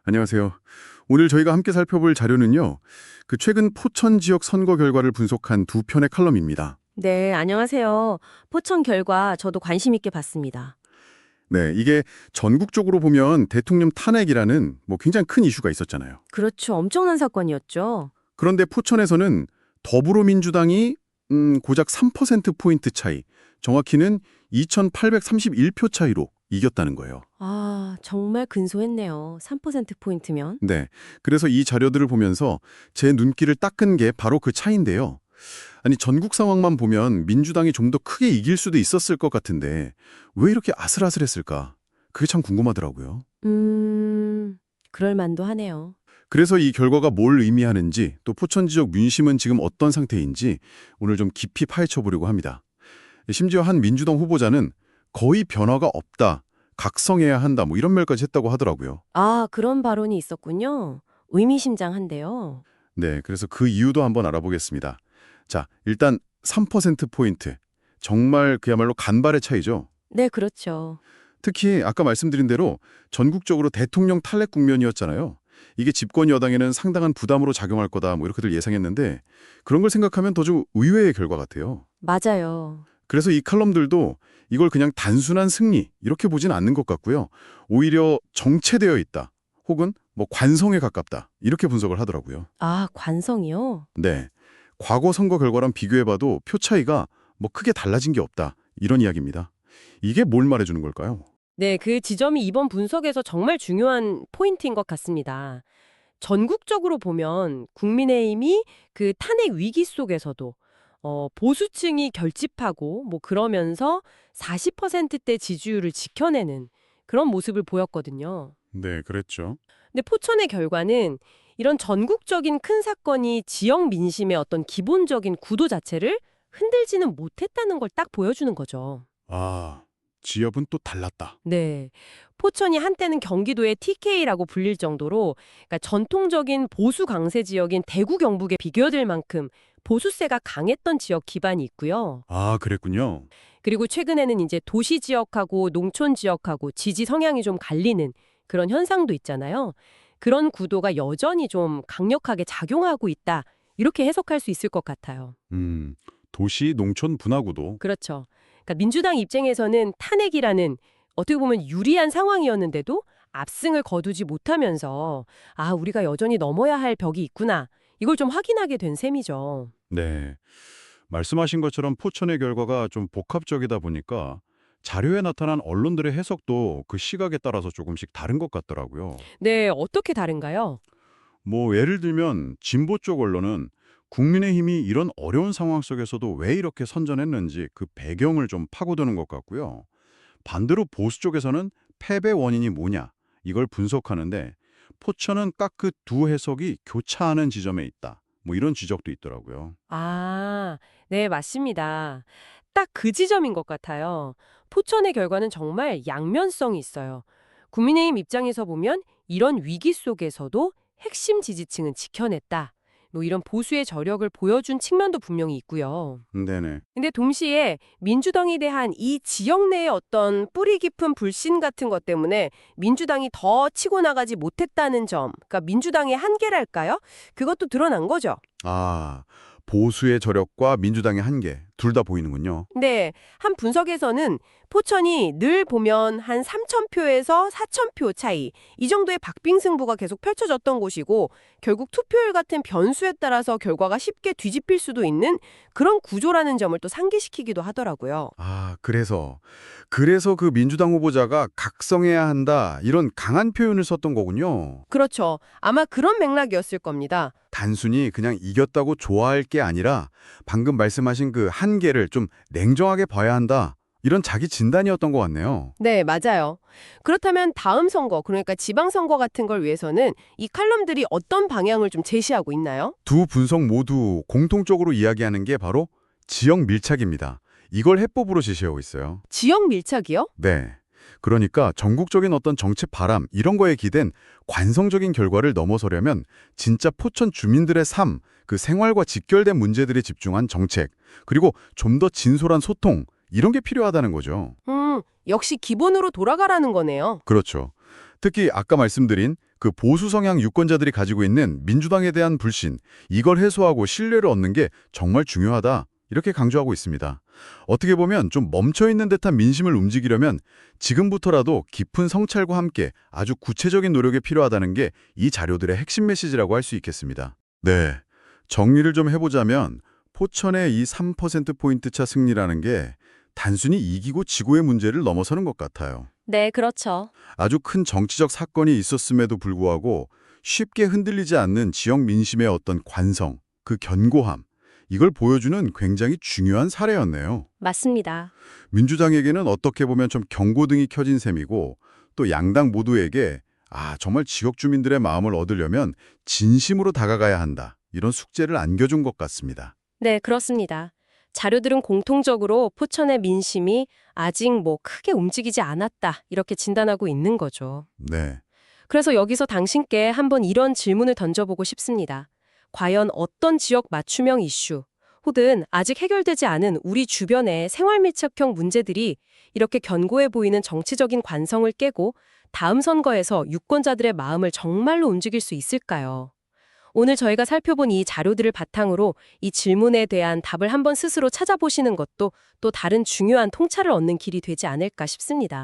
안녕하세요. 오늘 저희가 함께 살펴볼 자료는요. 최근 포천 지역 선거 결과를 분석한 두 편의 칼럼입니다. 네, 안녕하세요. 포천 결과 저도 관심 있게 봤습니다. 네, 이게 전국적으로 보면 대통령 탄핵이라는 굉장히 큰 이슈가 있었잖아요. 그렇죠. 엄청난 사건이었죠. 그런데 포천에서는 더불어민주당이 고작 3%포인트 차이, 정확히는 2,831표 차이로 이겼다는 거예요. 아, 정말 근소했네요. 3%포인트면. 네, 그래서 이 자료들을 보면서 제 눈길을 닦은 게 바로 그 차이인데요. 아니, 전국 상황만 보면 민주당이 좀 더 크게 이길 수도 있었을 것 같은데 왜 이렇게 아슬아슬했을까? 그게 참 궁금하더라고요. 그럴 만도 하네요. 그래서 이 결과가 뭘 의미하는지, 또 포천 지역 민심은 지금 어떤 상태인지 오늘 좀 깊이 파헤쳐 보려고 합니다. 심지어 한 민주당 후보자는 거의 변화가 없다, 각성해야 한다, 이런 말까지 했다고 하더라고요. 아, 그런 발언이 있었군요. 의미심장한데요. 네, 그래서 그 이유도 한번 알아보겠습니다. 자, 일단 3%포인트. 정말 그야말로 간발의 차이죠. 네, 그렇죠. 특히 아까 말씀드린 대로 전국적으로 대통령 탈핵 국면이었잖아요. 이게 집권 여당에는 상당한 부담으로 작용할 거다, 이렇게들 예상했는데 그런 걸 생각하면 더 좀 의외의 결과 같아요. 맞아요. 그래서 이 칼럼들도 이걸 그냥 단순한 승리 이렇게 보진 않는 것 같고요. 오히려 정체되어 있다, 혹은 관성에 가깝다 이렇게 분석을 하더라고요. 아, 관성이요? 네, 과거 선거 결과랑 비교해봐도 표 차이가 크게 달라진 게 없다, 이런 이야기입니다. 이게 뭘 말해주는 걸까요? 네, 그 지점이 이번 분석에서 정말 중요한 포인트인 것 같습니다. 전국적으로 보면 국민의힘이 그 탄핵 위기 속에서도 보수층이 결집하고 그러면서 40%대 지지율을 지켜내는 그런 모습을 보였거든요. 네, 그랬죠. 근데 포천의 결과는 이런 전국적인 큰 사건이 지역 민심의 어떤 기본적인 구도 자체를 흔들지는 못했다는 걸 딱 보여주는 거죠. 아, 지역은 또 달랐다. 네. 포천이 한때는 경기도의 TK라고 불릴 정도로 그러니까 전통적인 보수 강세 지역인 대구 경북에 비교될 만큼 보수세가 강했던 지역 기반이 있고요. 아, 그랬군요. 그리고 최근에는 이제 도시 지역하고 농촌 지역하고 지지 성향이 좀 갈리는 그런 현상도 있잖아요. 그런 구도가 여전히 좀 강력하게 작용하고 있다. 이렇게 해석할 수 있을 것 같아요. 도시 농촌 분화구도. 그렇죠. 그러니까 민주당 입장에서는 탄핵이라는 어떻게 보면 유리한 상황이었는데도 압승을 거두지 못하면서 아, 우리가 여전히 넘어야 할 벽이 있구나. 이걸 좀 확인하게 된 셈이죠. 네. 말씀하신 것처럼 포천의 결과가 좀 복합적이다 보니까 자료에 나타난 언론들의 해석도 그 시각에 따라서 조금씩 다른 것 같더라고요. 네, 어떻게 다른가요? 예를 들면 진보 쪽 언론은 국민의힘이 이런 어려운 상황 속에서도 왜 이렇게 선전했는지 그 배경을 좀 파고드는 것 같고요. 반대로 보수 쪽에서는 패배 원인이 뭐냐, 이걸 분석하는데 포천은 딱 그 두 해석이 교차하는 지점에 있다, 이런 지적도 있더라고요. 아, 네, 맞습니다. 딱 그 지점인 것 같아요. 포천의 결과는 정말 양면성이 있어요. 국민의힘 입장에서 보면 이런 위기 속에서도 핵심 지지층은 지켜냈다. 이런 보수의 저력을 보여준 측면도 분명히 있고요. 네네. 근데 동시에 민주당에 대한 이 지역 내의 어떤 뿌리 깊은 불신 같은 것 때문에 민주당이 더 치고 나가지 못했다는 점, 그러니까 민주당의 한계랄까요? 그것도 드러난 거죠. 아, 보수의 저력과 민주당의 한계, 둘 다 보이는군요. 네, 한 분석에서는 포천이 늘 보면 한 3,000표에서 4,000표 차이, 이 정도의 박빙승부가 계속 펼쳐졌던 곳이고 결국 투표율 같은 변수에 따라서 결과가 쉽게 뒤집힐 수도 있는 그런 구조라는 점을 또 상기시키기도 하더라고요. 아, 그래서 그 민주당 후보자가 각성해야 한다, 이런 강한 표현을 썼던 거군요. 그렇죠. 아마 그런 맥락이었을 겁니다. 단순히 그냥 이겼다고 좋아할 게 아니라 방금 말씀하신 그 한계를 좀 냉정하게 봐야 한다, 이런 자기 진단이었던 것 같네요. 네, 맞아요. 그렇다면 다음 선거, 그러니까 지방선거 같은 걸 위해서는 이 칼럼들이 어떤 방향을 좀 제시하고 있나요? 두 분석 모두 공통적으로 이야기하는 게 바로 지역 밀착입니다. 이걸 해법으로 제시하고 있어요. 지역 밀착이요? 네. 그러니까 전국적인 어떤 정책 바람 이런 거에 기댄 관성적인 결과를 넘어서려면 진짜 포천 주민들의 삶, 그 생활과 직결된 문제들에 집중한 정책, 그리고 좀 더 진솔한 소통, 이런 게 필요하다는 거죠. 역시 기본으로 돌아가라는 거네요. 그렇죠. 특히 아까 말씀드린 그 보수 성향 유권자들이 가지고 있는 민주당에 대한 불신, 이걸 해소하고 신뢰를 얻는 게 정말 중요하다. 이렇게 강조하고 있습니다. 어떻게 보면 좀 멈춰있는 듯한 민심을 움직이려면 지금부터라도 깊은 성찰과 함께 아주 구체적인 노력이 필요하다는 게 이 자료들의 핵심 메시지라고 할 수 있겠습니다. 네, 정리를 좀 해보자면 포천의 이 3%포인트 차 승리라는 게 단순히 이기고 지고의 문제를 넘어서는 것 같아요. 네, 그렇죠. 아주 큰 정치적 사건이 있었음에도 불구하고 쉽게 흔들리지 않는 지역 민심의 어떤 관성, 그 견고함, 이걸 보여주는 굉장히 중요한 사례였네요. 맞습니다. 민주당에게는 어떻게 보면 좀 경고등이 켜진 셈이고 또 양당 모두에게 정말 지역 주민들의 마음을 얻으려면 진심으로 다가가야 한다. 이런 숙제를 안겨준 것 같습니다. 네, 그렇습니다. 자료들은 공통적으로 포천의 민심이 아직 크게 움직이지 않았다, 이렇게 진단하고 있는 거죠. 네. 그래서 여기서 당신께 한번 이런 질문을 던져보고 싶습니다. 과연 어떤 지역 맞춤형 이슈, 혹은 아직 해결되지 않은 우리 주변의 생활 밀착형 문제들이 이렇게 견고해 보이는 정치적인 관성을 깨고 다음 선거에서 유권자들의 마음을 정말로 움직일 수 있을까요? 오늘 저희가 살펴본 이 자료들을 바탕으로 이 질문에 대한 답을 한번 스스로 찾아보시는 것도 또 다른 중요한 통찰을 얻는 길이 되지 않을까 싶습니다.